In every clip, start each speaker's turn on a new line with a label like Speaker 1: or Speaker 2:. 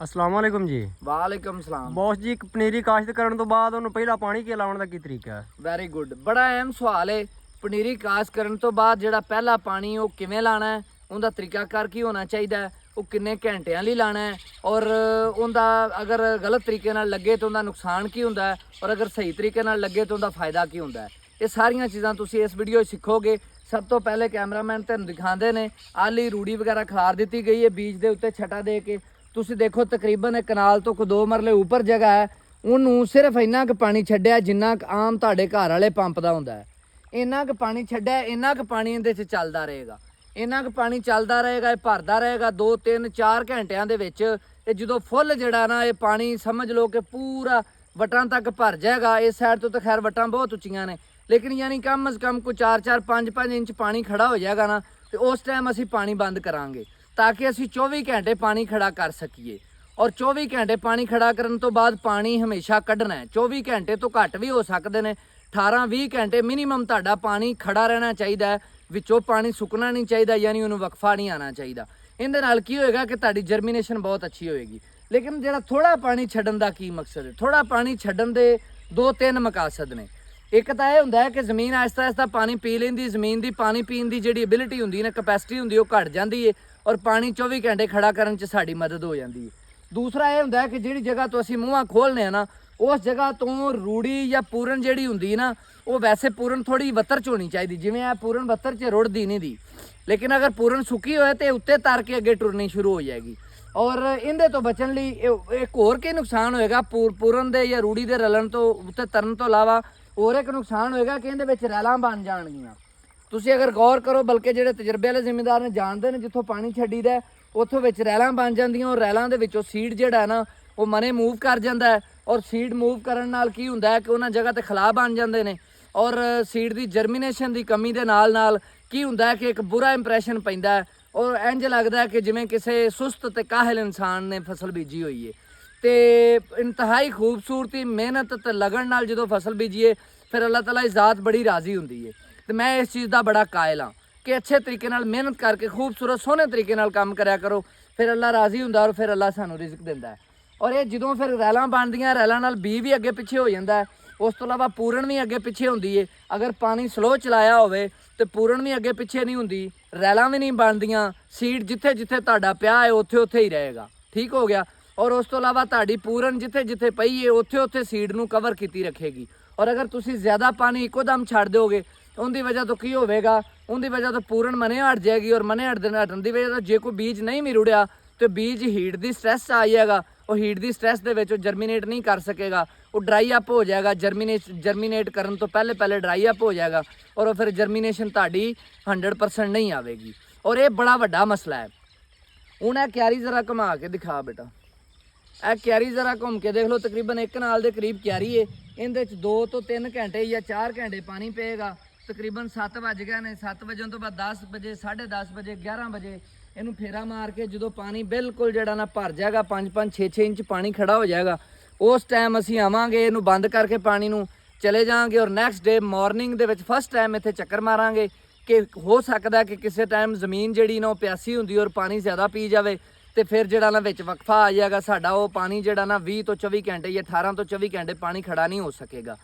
Speaker 1: अस्सलाम वालेकुम जी।
Speaker 2: वालेकुम सलाम।
Speaker 1: बॉस जी, एक पनीरी काश्त करने तो बाद ਉਹਨੂੰ ਪਹਿਲਾਂ ਪਾਣੀ ਕੇ ਲਾਉਣ ਦਾ ਕੀ ਤਰੀਕਾ ਹੈ?
Speaker 2: ਵੈਰੀ ਗੁੱਡ, ਬੜਾ ਅਹਿਮ ਸਵਾਲ ਹੈ। ਪਨੀਰੀ ਕਾਸ਼ਤ ਕਰਨ ਤੋਂ ਬਾਅਦ ਜਿਹੜਾ ਪਹਿਲਾ ਪਾਣੀ ਉਹ ਕਿਵੇਂ ਲਾਣਾ ਹੈ, ਉਹਦਾ ਤਰੀਕਾਕਾਰ ਕੀ ਹੋਣਾ ਚਾਹੀਦਾ ਹੈ, ਉਹ ਕਿੰਨੇ ਘੰਟਿਆਂ ਲਈ ਲਾਣਾ ਹੈ, ਔਰ ਉਹਦਾ ਅਗਰ ਗਲਤ ਤਰੀਕੇ ਨਾਲ ਲੱਗੇ ਤਾਂ ਉਹਦਾ ਨੁਕਸਾਨ ਕੀ ਹੁੰਦਾ ਹੈ, ਔਰ ਅਗਰ ਸਹੀ ਤਰੀਕੇ ਨਾਲ ਲੱਗੇ ਤਾਂ ਉਹਦਾ ਫਾਇਦਾ ਕੀ ਹੁੰਦਾ ਹੈ। ਇਹ ਸਾਰੀਆਂ ਚੀਜ਼ਾਂ ਤੁਸੀਂ ਇਸ ਵੀਡੀਓ 'ਚ ਸਿੱਖੋਗੇ। ਸਭ ਤੋਂ ਪਹਿਲੇ ਕੈਮਰਾਮੈਨ ਤੁਹਾਨੂੰ ਦਿਖਾਉਂਦੇ ਨੇ ਆਲੀ ਰੂੜੀ ਵਗੈਰਾ ਖਿਲਾਰ ਦਿੱਤੀ ਗਈ ਹੈ ਬੀਜ ਦੇ ਉੱਤੇ ਛਟਾ ਦੇ ਕੇ। ਤੁਸੀਂ ਦੇਖੋ ਤਕਰੀਬਨ ਇੱਕ ਕਨਾਲ ਤੋਂ 2 ਮਰਲੇ ਉੱਪਰ ਜਗ੍ਹਾ ਹੈ, ਉਹਨੂੰ ਸਿਰਫ ਇੰਨਾ ਕੁ ਪਾਣੀ ਛੱਡਿਆ ਜਿੰਨਾ ਕੁ ਆਮ ਤੁਹਾਡੇ ਘਰ ਵਾਲੇ ਪੰਪ ਦਾ ਹੁੰਦਾ ਹੈ। ਇੰਨਾ ਕੁ ਪਾਣੀ ਛੱਡਿਆ, ਇੰਨਾ ਕੁ ਪਾਣੀ ਇਹਦੇ 'ਚ ਚੱਲਦਾ ਰਹੇਗਾ, ਇੰਨਾ ਕੁ ਪਾਣੀ ਚੱਲਦਾ ਰਹੇਗਾ, ਇਹ ਭਰਦਾ ਰਹੇਗਾ 2 3 4 ਘੰਟਿਆਂ ਦੇ ਵਿੱਚ। ਇਹ ਜਦੋਂ ਫੁੱਲ ਜਿਹੜਾ ਨਾ ਇਹ ਪਾਣੀ ਸਮਝ ਲਓ ਕਿ ਪੂਰਾ ਵਟਾਂ ਤੱਕ ਭਰ ਜਾਏਗਾ। ਇਸ ਸਾਈਡ ਤੋਂ ਤਾਂ ਖੈਰ ਵਟਾਂ ਬਹੁਤ ਉੱਚੀਆਂ ਨੇ, ਲੇਕਿਨ ਯਾਨੀ ਕਮ ਅਜ਼ ਕਮ ਕੋਈ 4 4 5 5 ਇੰਚ ਪਾਣੀ ਖੜਾ ਹੋ ਜਾਏਗਾ ਨਾ, ਤੇ ਉਸ ਟਾਈਮ ਅਸੀਂ ਪਾਣੀ ਬੰਦ ਕਰਾਂਗੇ ਤਾਂ ਕਿ ਅਸੀਂ 24 ਘੰਟੇ ਪਾਣੀ ਖੜਾ ਕਰ ਸਕੀਏ। ਔਰ 24 ਘੰਟੇ ਪਾਣੀ ਖੜਾ ਕਰਨ ਤੋਂ ਬਾਅਦ ਪਾਣੀ ਹਮੇਸ਼ਾ ਕੱਢਣਾ ਹੈ। 24 ਘੰਟੇ ਤੋਂ ਘੱਟ ਵੀ ਹੋ ਸਕਦੇ ਨੇ, 18 20 ਘੰਟੇ ਮਿਨੀਮਮ ਤੁਹਾਡਾ ਪਾਣੀ ਖੜਾ ਰਹਿਣਾ ਚਾਹੀਦਾ ਹੈ। ਵਿੱਚੋਂ ਪਾਣੀ ਸੁੱਕਣਾ ਨਹੀਂ ਚਾਹੀਦਾ, ਯਾਨੀ ਉਹਨੂੰ ਵਕਫਾ ਨਹੀਂ ਆਉਣਾ ਚਾਹੀਦਾ। ਇਹਦੇ ਨਾਲ ਕੀ ਹੋਏਗਾ ਕਿ ਤੁਹਾਡੀ ਜਰਮੀਨੇਸ਼ਨ ਬਹੁਤ ਅੱਛੀ ਹੋਏਗੀ। ਲੇਕਿਨ ਜਿਹੜਾ ਥੋੜਾ ਪਾਣੀ ਛੱਡਣ ਦਾ ਕੀ ਮਕਸਦ ਹੈ? ਥੋੜਾ ਪਾਣੀ ਛੱਡਣ ਦੇ 2-3 ਮਕਾਸਦ ਨੇ। ਇੱਕ ਤਾਂ ਇਹ ਹੁੰਦਾ ਹੈ ਕਿ ਜ਼ਮੀਨ ਆਹਿਸਤਾ ਆਹਿਸਤਾ ਪਾਣੀ ਪੀ ਲੈਂਦੀ, ਜ਼ਮੀਨ ਦੀ ਪਾਣੀ ਪੀਣ ਦੀ ਜਿਹੜੀ ਐਬਿਲਿਟੀ ਹੁੰਦੀ ਹੈ ਨਾ, ਕਪੈਸਿਟੀ ਹੁੰਦੀ, ਉਹ ਘਟ ਜਾਂਦੀ ਹੈ, ਔਰ ਪਾਣੀ 24 ਘੰਟੇ ਖੜਾ ਕਰਨ 'ਚ ਸਾਡੀ ਮਦਦ ਹੋ ਜਾਂਦੀ ਹੈ। ਦੂਸਰਾ ਇਹ ਹੁੰਦਾ ਹੈ ਕਿ ਜਿਹੜੀ ਜਗ੍ਹਾ ਤੋਂ ਅਸੀਂ ਮੂੰਹਾਂ ਖੋਲ੍ਹਨੇ ਆ ਨਾ, ਉਸ ਜਗ੍ਹਾ ਤੋਂ ਰੂੜੀ ਜਾਂ ਪੂਰਨ ਜਿਹੜੀ ਹੁੰਦੀ ਨਾ, ਉਹ ਵੈਸੇ ਪੂਰਨ ਥੋੜੀ ਵੱਤਰ 'ਚ ਹੋਣੀ ਚਾਹੀਦੀ। ਜਿਵੇਂ ਇਹ ਪੂਰਨ ਵੱਤਰ 'ਚ ਰੁੜਦੀ ਨਹੀਂ ਦੀ, ਲੇਕਿਨ ਅਗਰ ਪੂਰਨ ਸੁੱਕੀ ਹੋਏ ਤੇ ਉੱਤੇ ਤਰ ਕੇ ਅੱਗੇ ਟੁਰਨੀ ਸ਼ੁਰੂ ਹੋ ਜਾਏਗੀ। ਔਰ ਇਹਦੇ ਤੋਂ ਬਚਣ ਲਈ ਇੱਕ ਹੋਰ ਕੀ ਨੁਕਸਾਨ ਹੋਏਗਾ ਪੂਰਨ ਦੇ ਜਾਂ ਰੂੜੀ ਦੇ ਰਲਣ ਤੋਂ ਉੱਤੇ ਤਰਨ ਤੋਂ ਇਲਾਵਾ ਹੋਰ ਇੱਕ ਨੁਕਸਾਨ ਹੋਏਗਾ ਕਿ ਇਹਦੇ ਵਿੱਚ ਰੈਲਾਂ ਬਣ ਜਾਣਗੀਆਂ। ਤੁਸੀਂ ਅਗਰ ਗੌਰ ਕਰੋ, ਬਲਕਿ ਜਿਹੜੇ ਤਜਰਬੇ ਵਾਲੇ ਜ਼ਿਮੀਂਦਾਰ ਨੇ ਜਾਣਦੇ ਨੇ, ਜਿੱਥੋਂ ਪਾਣੀ ਛੱਡੀਦਾ ਉੱਥੋਂ ਵਿੱਚ ਰੈਲਾਂ ਬਣ ਜਾਂਦੀਆਂ, ਔਰ ਰੈਲਾਂ ਦੇ ਵਿੱਚੋਂ ਸੀਡ ਜਿਹੜਾ ਨਾ ਉਹ ਮਨੇ ਮੂਵ ਕਰ ਜਾਂਦਾ ਹੈ। ਔਰ ਸੀਡ ਮੂਵ ਕਰਨ ਨਾਲ ਕੀ ਹੁੰਦਾ ਹੈ ਕਿ ਉਹਨਾਂ ਜਗ੍ਹਾ ਤੇ ਖਲਾਅ ਬਣ ਜਾਂਦੇ ਨੇ, ਔਰ ਸੀਡ ਦੀ ਜਰਮੀਨੇਸ਼ਨ ਦੀ ਕਮੀ ਦੇ ਨਾਲ ਨਾਲ ਕੀ ਹੁੰਦਾ ਹੈ ਕਿ ਇੱਕ ਬੁਰਾ ਇੰਪ੍ਰੈਸ਼ਨ ਪੈਂਦਾ ਹੈ, ਔਰ ਇੰਝ ਲੱਗਦਾ ਹੈ ਕਿ ਜਿਵੇਂ ਕਿਸੇ ਸੁਸਤ ਤੇ ਕਾਹਲ ਇਨਸਾਨ ਨੇ ਫਸਲ ਬੀਜੀ ਹੋਈ ਹੈ। ਤੇ ਇੰਤਹਾਈ ਖੂਬਸੂਰਤੀ, ਮਿਹਨਤ ਤੇ ਲਗਨ ਨਾਲ ਜਦੋਂ ਫਸਲ ਬੀਜੀਏ ਫਿਰ ਅੱਲਾਹ ਤਾਲਾ ਦੀ ਜ਼ਾਤ ਬੜੀ ਰਾਜ਼ੀ ਹੁੰਦੀ ਹੈ। ਤੇ ਮੈਂ ਇਸ ਚੀਜ਼ ਦਾ ਬੜਾ ਕਾਇਲ ਹਾਂ ਕਿ ਅੱਛੇ ਤਰੀਕੇ ਨਾਲ ਮਿਹਨਤ ਕਰਕੇ ਖੂਬਸੂਰਤ ਸੋਹਣੇ ਤਰੀਕੇ ਨਾਲ ਕੰਮ ਕਰਿਆ ਕਰੋ, ਫਿਰ ਅੱਲਾਹ ਰਾਜ਼ੀ ਹੁੰਦਾ ਔਰ ਫਿਰ ਅੱਲਾਹ ਸਾਨੂੰ ਰਿਜ਼ਕ ਦਿੰਦਾ ਹੈ। ਔਰ ਇਹ ਜਦੋਂ ਫਿਰ ਰੈਲਾਂ ਬਣਦੀਆਂ, ਰੈਲਾਂ ਨਾਲ ਬੀ ਵੀ ਅੱਗੇ ਪਿੱਛੇ ਹੋ ਜਾਂਦਾ ਹੈ। ਉਸ ਤੋਂ ਇਲਾਵਾ ਪੂਰਨ ਵੀ ਅੱਗੇ ਪਿੱਛੇ ਹੁੰਦੀ ਹੈ। ਅਗਰ ਪਾਣੀ ਸਲੋ ਚਲਾਇਆ ਹੋਵੇ ਤੇ ਪੂਰਨ ਵੀ ਅੱਗੇ ਪਿੱਛੇ ਨਹੀਂ ਹੁੰਦੀ, ਰੈਲਾਂ ਵੀ ਨਹੀਂ ਬਣਦੀਆਂ, ਸੀਡ ਜਿੱਥੇ ਜਿੱਥੇ ਤੁਹਾਡਾ ਪਿਆ ਹੈ ਉੱਥੇ ਉੱਥੇ ਹੀ ਰਹੇਗਾ। ਠੀਕ ਹੋ ਗਿਆ। ਔਰ ਉਸ ਤੋਂ ਇਲਾਵਾ ਤੁਹਾਡੀ ਪੂਰਨ ਜਿੱਥੇ ਜਿੱਥੇ ਪਈ ਹੈ ਉੱਥੇ ਉੱਥੇ ਸੀਡ ਨੂੰ ਕਵਰ ਕੀਤੀ ਰੱਖੇਗੀ। ਔਰ ਅਗਰ ਤੁਸੀਂ ਜ਼ਿਆਦਾ ਪਾਣੀ ਇੱਕੋ ਦਮ ਛੱਡ ਦਿਓਗੇ, ਉਹਦੀ ਵਜ੍ਹਾ ਤੋਂ ਕੀ ਹੋਵੇਗਾ, ਉਹਦੀ ਵਜ੍ਹਾ ਤੋਂ ਪੂਰਨ ਮਨੇ ਹਟ ਜਾਏਗੀ, ਔਰ ਮਨੇ ਹਟਣ ਦੀ ਵਜ੍ਹਾ ਤੋਂ ਜੇ ਕੋਈ ਬੀਜ ਨਹੀਂ ਵੀ ਰੁੜਿਆ ਤੇ ਬੀਜ ਹੀਟ ਦੀ ਸਟ੍ਰੈਸ 'ਚ ਆ ਜਾਏਗਾ। ਉਹ ਹੀਟ ਦੀ ਸਟ੍ਰੈਸ ਦੇ ਵਿੱਚ ਉਹ ਜਰਮੀਨੇਟ ਨਹੀਂ ਕਰ ਸਕੇਗਾ, ਉਹ ਡਰਾਈ ਅਪ ਹੋ ਜਾਏਗਾ। ਜਰਮੀਨੇਟ ਕਰਨ ਤੋਂ ਪਹਿਲੇ ਡਰਾਈ ਅਪ ਹੋ ਜਾਏਗਾ, ਔਰ ਉਹ ਫਿਰ ਜਰਮੀਨੇਸ਼ਨ ਤੁਹਾਡੀ 100% ਨਹੀਂ ਆਵੇਗੀ। ਔਰ ਇਹ ਬੜਾ ਵੱਡਾ ਮਸਲਾ ਹੈ। ਹੁਣ ਇਹ ਕਿਆਰੀ ਜ਼ਰਾ ਘੁਮਾ ਕੇ ਦਿਖਾ ਬੇਟਾ, ਇਹ ਕਿਆਰੀ ਜ਼ਰਾ ਘੁੰਮ ਕੇ ਦੇਖ ਲਓ। ਤਕਰੀਬਨ 1 ਕਨਾਲ ਦੇ ਕਰੀਬ ਕਿਆਰੀ ਹੈ। ਇਹਦੇ 'ਚ 2 ਤੋਂ 3 ਘੰਟੇ ਜਾਂ 4 ਘੰਟੇ ਪਾਣੀ ਪਏਗਾ। ਤਕਰੀਬਨ 7 ਵੱਜ ਗਏ ਨੇ। 7 ਵਜਣ ਤੋਂ ਬਾਅਦ 10 ਵਜੇ, 10:30 ਵਜੇ, 11 ਵਜੇ ਇਹਨੂੰ ਫੇਰਾ ਮਾਰ ਕੇ ਜਦੋਂ ਪਾਣੀ ਬਿਲਕੁਲ ਜਿਹੜਾ ਨਾ ਭਰ ਜਾਏਗਾ, 5-5 6-6 ਇੰਚ ਪਾਣੀ ਖੜਾ ਹੋ ਜਾਏਗਾ, ਉਸ ਟਾਈਮ ਅਸੀਂ ਆਵਾਂਗੇ, ਇਹਨੂੰ ਬੰਦ ਕਰਕੇ ਪਾਣੀ ਨੂੰ ਚਲੇ ਜਾਵਾਂਗੇ। ਔਰ ਨੈਕਸਟ ਡੇ ਮਾਰਨਿੰਗ ਦੇ ਵਿੱਚ ਫਸਟ ਟਾਈਮ ਇੱਥੇ ਚੱਕਰ ਮਾਰਾਂਗੇ ਕਿ ਹੋ ਸਕਦਾ ਕਿ ਕਿਸੇ ਟਾਈਮ ਜ਼ਮੀਨ ਜਿਹੜੀ ਨਾ ਉਹ ਪਿਆਸੀ ਹੁੰਦੀ ਔਰ ਪਾਣੀ ਜ਼ਿਆਦਾ ਪੀ ਜਾਵੇ, ਤੇ ਫਿਰ ਜਿਹੜਾ ਨਾ ਵਿੱਚ ਵਕਫਾ ਆ ਜਾਏਗਾ ਸਾਡਾ। ਉਹ ਪਾਣੀ ਜਿਹੜਾ ਨਾ 20 ਤੋਂ 24 ਘੰਟੇ ਜਾਂ 18 ਤੋਂ 24 ਘੰਟੇ ਪਾਣੀ ਖੜਾ ਨਹੀਂ ਹੋ ਸਕੇਗਾ।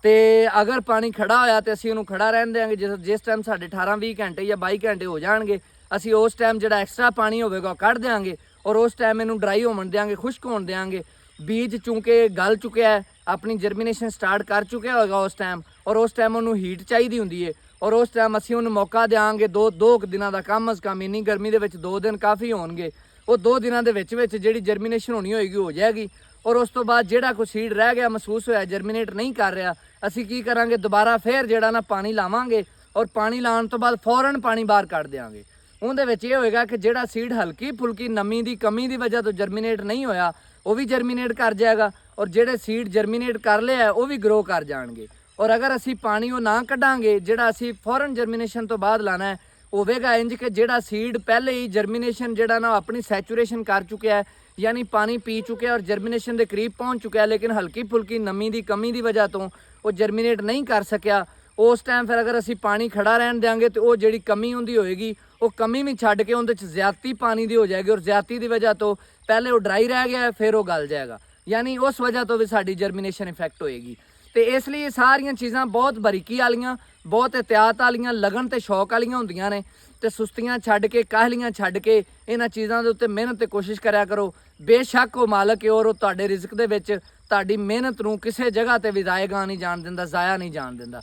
Speaker 2: ਤੇ ਅਗਰ ਪਾਣੀ ਖੜਾ ਹੋਇਆ ਤੇ ਅਸੀਂ ਉਹਨੂੰ ਖੜਾ ਰਹਿਣ ਦਿਆਂਗੇ। ਜਿਸ ਟਾਈਮ ਸਾਡੇ 18-20 ਘੰਟੇ ਜਾਂ 22 ਘੰਟੇ ਹੋ ਜਾਣਗੇ, ਅਸੀਂ ਉਸ ਟਾਈਮ ਜਿਹੜਾ ਐਕਸਟਰਾ ਪਾਣੀ ਹੋਵੇਗਾ ਉਹ ਕੱਢ ਦਿਆਂਗੇ, ਔਰ ਉਸ ਟਾਈਮ ਇਹਨੂੰ ਡਰਾਈ ਹੋਣ ਦਿਆਂਗੇ, ਖੁਸ਼ਕ ਹੋਣ ਦਿਆਂਗੇ। ਬੀਜ ਚੂੰਕਿ ਗਲ ਚੁੱਕਿਆ ਹੈ, ਆਪਣੀ ਜਰਮੀਨੇਸ਼ਨ ਸਟਾਰਟ ਕਰ ਚੁੱਕਿਆ ਹੋਵੇਗਾ ਉਸ ਟਾਈਮ, ਔਰ ਉਸ ਟਾਈਮ ਉਹਨੂੰ ਹੀਟ ਚਾਹੀਦੀ ਹੁੰਦੀ ਹੈ, ਔਰ ਉਸ ਟਾਈਮ ਅਸੀਂ ਉਹਨੂੰ ਮੌਕਾ ਦਿਆਂਗੇ। 2 ਦਿਨਾਂ ਦਾ ਕਮ ਅਜ਼ ਕਮ, ਇੰਨੀ ਗਰਮੀ ਦੇ ਵਿੱਚ 2 ਦਿਨ ਕਾਫੀ ਹੋਣਗੇ। ਉਹ 2 ਦਿਨਾਂ ਦੇ ਵਿੱਚ ਜਿਹੜੀ ਜਰਮੀਨੇਸ਼ਨ ਹੋਣੀ ਹੋਏਗੀ ਹੋ ਜਾਏਗੀ। ਔਰ ਉਸ ਤੋਂ ਬਾਅਦ ਜਿਹੜਾ ਕੋਈ ਸੀਡ ਰਹਿ ਗਿਆ, ਮਹਿਸੂਸ ਹੋਇਆ ਜਰਮੀਨੇਟ ਨਹੀਂ ਕਰ ਰਿਹਾ, ਅਸੀਂ ਕੀ ਕਰਾਂਗੇ, ਦੁਬਾਰਾ ਫੇਰ ਜਿਹੜਾ ਨਾ ਪਾਣੀ ਲਾਵਾਂਗੇ, ਔਰ ਪਾਣੀ ਲਾਉਣ ਤੋਂ ਬਾਅਦ ਫੌਰਨ ਪਾਣੀ ਬਾਹਰ ਕੱਢ ਦਿਆਂਗੇ। ਉਹਦੇ ਵਿੱਚ ਇਹ ਹੋਏਗਾ ਕਿ ਜਿਹੜਾ ਸੀਡ ਹਲਕੀ ਫੁਲਕੀ ਨਮੀ ਦੀ ਕਮੀ ਦੀ ਵਜ੍ਹਾ ਤੋਂ ਜਰਮੀਨੇਟ ਨਹੀਂ ਹੋਇਆ, ਉਹ ਵੀ ਜਰਮੀਨੇਟ ਕਰ ਜਾਏਗਾ, ਔਰ ਜਿਹੜੇ ਸੀਡ ਜਰਮੀਨੇਟ ਕਰ ਲਿਆ ਉਹ ਵੀ ਗਰੋ ਕਰ ਜਾਣਗੇ। ਔਰ ਅਗਰ ਅਸੀਂ ਪਾਣੀ ਉਹ ਨਾ ਕੱਢਾਂਗੇ, ਜਿਹੜਾ ਅਸੀਂ ਫੌਰਨ ਜਰਮੀਨੇਸ਼ਨ ਤੋਂ ਬਾਅਦ ਲਾਣਾ ਹੈ, ਹੋਵੇਗਾ ਇੰਜ ਕਿ ਜਿਹੜਾ ਸੀਡ ਪਹਿਲੇ ਹੀ ਜਰਮੀਨੇਸ਼ਨ ਜਿਹੜਾ ਨਾ ਆਪਣੀ ਸੈਚੂਰੇਸ਼ਨ ਕਰ ਚੁੱਕਿਆ ਹੈ, ਯਾਨੀ ਪਾਣੀ ਪੀ ਚੁੱਕਿਆ ਔਰ ਜਰਮੀਨੇਸ਼ਨ ਦੇ ਕਰੀਬ ਪਹੁੰਚ ਚੁੱਕਿਆ, ਲੇਕਿਨ ਹਲਕੀ ਫੁਲਕੀ ਨਮੀ ਦੀ ਕਮੀ ਦੀ ਵਜ੍ਹਾ ਤੋਂ ਉਹ ਜਰਮੀਨੇਟ ਨਹੀਂ ਕਰ ਸਕਿਆ। ਉਸ ਟਾਈਮ ਫਿਰ ਅਗਰ ਅਸੀਂ ਪਾਣੀ ਖੜਾ ਰਹਿਣ ਦਿਆਂਗੇ ਤੇ ਉਹ ਜਿਹੜੀ ਕਮੀ ਹੁੰਦੀ ਹੋਏਗੀ ਉਹ ਕਮੀ ਵੀ ਛੱਡ ਕੇ ਉਹਦੇ ਚ ਜ਼ਿਆਦਤੀ ਪਾਣੀ ਦੀ ਹੋ ਜਾਏਗੀ ਔਰ ਜ਼ਿਆਦਤੀ ਦੀ ਵਜ੍ਹਾ ਤੋਂ ਪਹਿਲੇ ਉਹ ਡਰਾਈ ਰਹਿ ਗਿਆ ਫਿਰ ਉਹ ਗਲ ਜਾਏਗਾ, ਯਾਨੀ ਉਸ ਵਜ੍ਹਾ ਤੋਂ ਵੀ ਸਾਡੀ ਜਰਮੀਨੇਸ਼ਨ ਇਫੈਕਟ ਹੋਏਗੀ। ਤੇ ਇਸ ਲਈ ਇਹ ਸਾਰੀਆਂ ਚੀਜ਼ਾਂ ਬਹੁਤ ਬਰੀਕੀ ਵਾਲੀਆਂ, ਬਹੁਤ ਇhtiyat ਵਾਲੀਆਂ, ਲਗਨ ਤੇ ਸ਼ੌਕ ਵਾਲੀਆਂ ਹੁੰਦੀਆਂ ਨੇ। ਤੇ ਸੁਸਤੀਆਂ ਛੱਡ ਕੇ, ਕਾਹਲੀਆਂ ਛੱਡ ਕੇ ਇਹਨਾਂ ਚੀਜ਼ਾਂ ਦੇ ਉੱਤੇ ਮਿਹਨਤ ਤੇ ਕੋਸ਼ਿਸ਼ ਕਰਿਆ ਕਰੋ। ਬੇਸ਼ੱਕ ਉਹ ਮਾਲਕ ਹੈ ਔਰ ਉਹ ਤੁਹਾਡੇ ਰਿਜ਼ਕ ਦੇ ਵਿੱਚ ਤੁਹਾਡੀ ਮਿਹਨਤ ਨੂੰ ਕਿਸੇ ਜਗ੍ਹਾ ਤੇ ਵੀ ਜ਼ਾਇਗਾ ਨਹੀਂ ਜਾਣ ਦਿੰਦਾ, ਜ਼ਾਇਆ ਨਹੀਂ ਜਾਣ ਦਿੰਦਾ।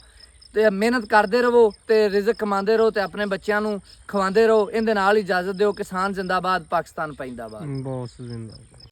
Speaker 2: ਤੇ ਮਿਹਨਤ ਕਰਦੇ ਰਹੋ ਤੇ ਰਿਜ਼ਕ ਕਮਾਉਂਦੇ ਰਹੋ ਤੇ ਆਪਣੇ ਬੱਚਿਆਂ ਨੂੰ ਖਵਾਉਂਦੇ ਰਹੋ। ਇਹਦੇ ਨਾਲ ਹੀ ਇਜਾਜ਼ਤ ਦਿਓ। ਕਿਸਾਨ ਜ਼ਿੰਦਾਬਾਦ, ਪਾਕਿਸਤਾਨ ਪੈਂਦਾਬਾਦ।
Speaker 1: ਬਹੁਤ ਜ਼ਿੰਦਾਬਾਦ।